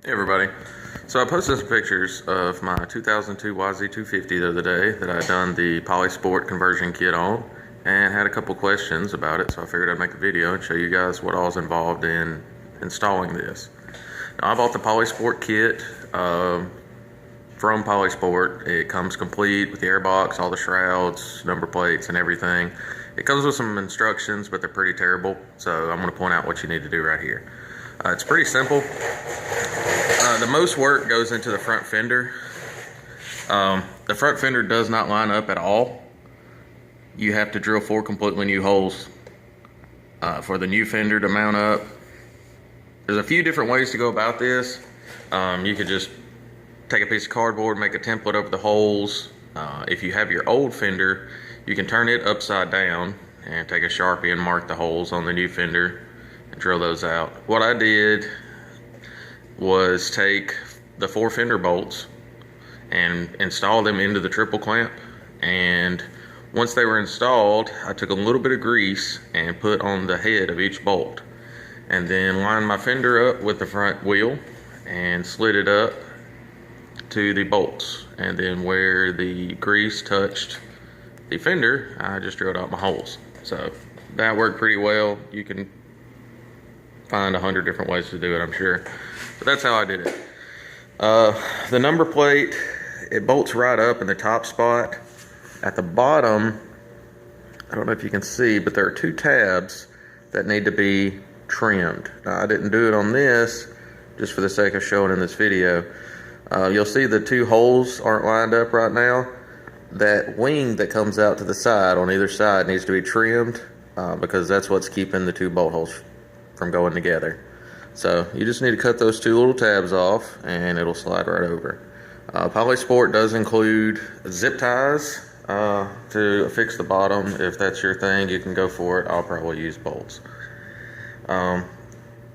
Hey everybody. So I posted some pictures of my 2002 YZ250 the other day that I'd done the Polisport conversion kit on and had a couple questions about it, so I figured I'd make a video and show you guys what all was involved in installing this. Now, I bought the Polisport kit from Polisport. It comes complete with the airbox, all the shrouds, number plates, and everything. It comes with some instructions, but they're pretty terrible, so I'm going to point out what you need to do right here. It's pretty simple. The most work goes into the front fender. The front fender does not line up at all. You have to drill 4 completely new holes for the new fender to mount up. There's a few different ways to go about this. You could just take a piece of cardboard, make a template over the holes. If you have your old fender, you can turn it upside down and take a Sharpie and mark the holes on the new fender and drill those out. What I did was take the 4 fender bolts and install them into the triple clamp, and once they were installed, I took a little bit of grease and put on the head of each bolt, and then lined my fender up with the front wheel and slid it up to the bolts, and then where the grease touched the fender, I just drilled out my holes. So that worked pretty well. You can find 100 different ways to do it, I'm sure. But that's how I did it. The number plate, it bolts right up in the top spot. At the bottom, I don't know if you can see, but there are 2 tabs that need to be trimmed. Now, I didn't do it on this just for the sake of showing in this video. You'll see the 2 holes aren't lined up right now. That wing that comes out to the side on either side needs to be trimmed because that's what's keeping the 2 bolt holes from going together. So you just need to cut those 2 little tabs off and it'll slide right over. Polisport does include zip ties to fix the bottom. If that's your thing, you can go for it. I'll probably use bolts. The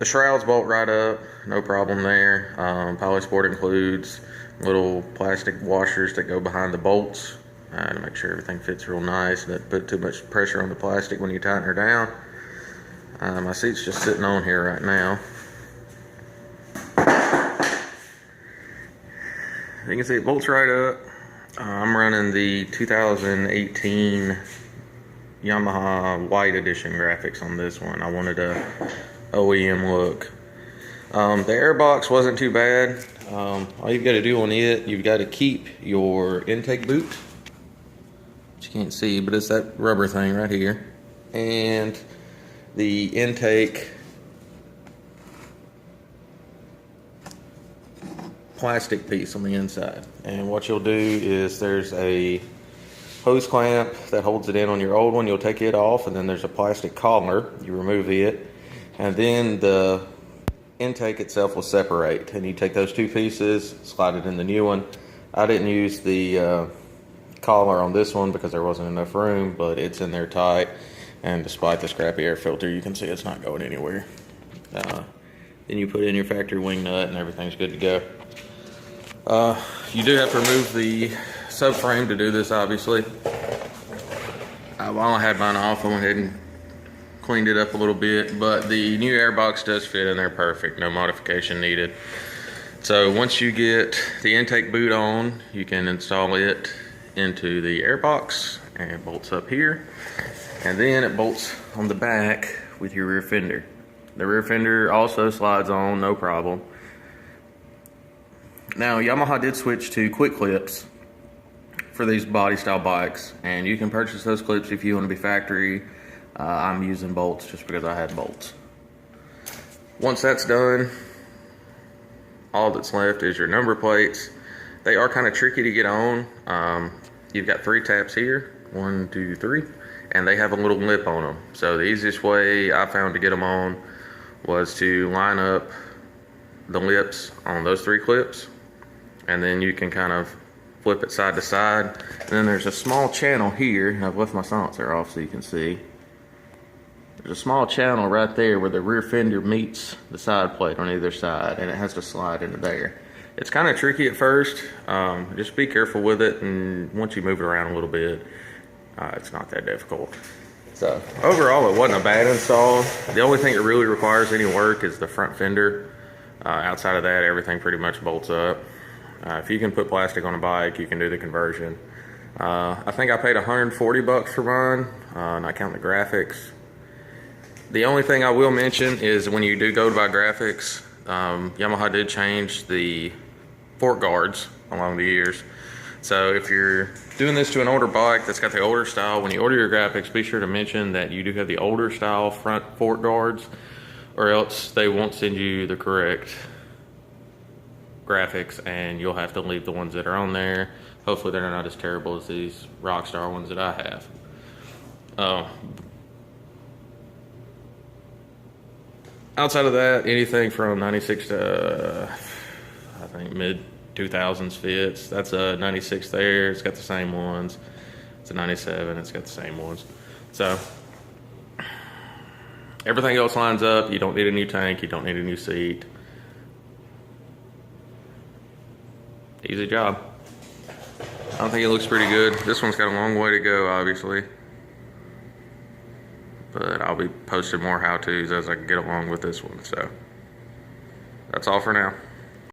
shrouds bolt right up, no problem there. Polisport includes little plastic washers that go behind the bolts to make sure everything fits real nice. Don't put too much pressure on the plastic when you tighten her down. My seat's just sitting on here right now. You can see it bolts right up. I'm running the 2018 Yamaha white edition graphics on this one. I wanted a OEM look. The airbox wasn't too bad. All you've got to do on it, you've got to keep your intake boot, which you can't see, but it's that rubber thing right here, and the intake plastic piece on the inside. And what you'll do is there's a hose clamp that holds it in on your old one. You'll take it off, and then there's a plastic collar. You remove it, and then the intake itself will separate, and you take those 2 pieces, slide it in the new one. I didn't use the collar on this one because there wasn't enough room, but it's in there tight, and despite the scrappy air filter, you can see it's not going anywhere. Then you put in your factory wing nut and everything's good to go. You do have to remove the subframe to do this, obviously. While I had mine off, I went ahead and cleaned it up a little bit, but the new airbox does fit in there perfect, no modification needed. So once you get the intake boot on, you can install it into the airbox, and it bolts up here, and then it bolts on the back with your rear fender. The rear fender also slides on, no problem. Now, Yamaha did switch to quick clips for these body style bikes, and you can purchase those clips if you want to be factory. I'm using bolts just because I had bolts. Once that's done, all that's left is your number plates. They are kind of tricky to get on. You've got 3 taps here, 1, 2, 3, and they have a little lip on them. So the easiest way I found to get them on was to line up the lips on those 3 clips, and then you can kind of flip it side to side. And then there's a small channel here, and I've left my silencer off so you can see. There's a small channel right there where the rear fender meets the side plate on either side, and it has to slide into there. It's kind of tricky at first. Just be careful with it, and once you move it around a little bit, it's not that difficult. So overall, it wasn't a bad install. The only thing that really requires any work is the front fender. Outside of that, everything pretty much bolts up. If you can put plastic on a bike, you can do the conversion. I think I paid $140 for mine, not counting the graphics. The only thing I will mention is when you do go to buy graphics, Yamaha did change the fork guards along the years. So if you're doing this to an older bike that's got the older style, when you order your graphics, be sure to mention that you do have the older style front fork guards, or else they won't send you the correct graphics and you'll have to leave the ones that are on there. Hopefully they're not as terrible as these Rockstar ones that I have. Outside of that, anything from 96 to I think mid 2000s fits. That's a 96 there, it's got the same ones. It's a 97, it's got the same ones. So everything else lines up. You don't need a new tank, you don't need a new seat. Easy job. I think it looks pretty good. This one's got a long way to go, obviously, but I'll be posting more how-tos as I get along with this one. So that's all for now.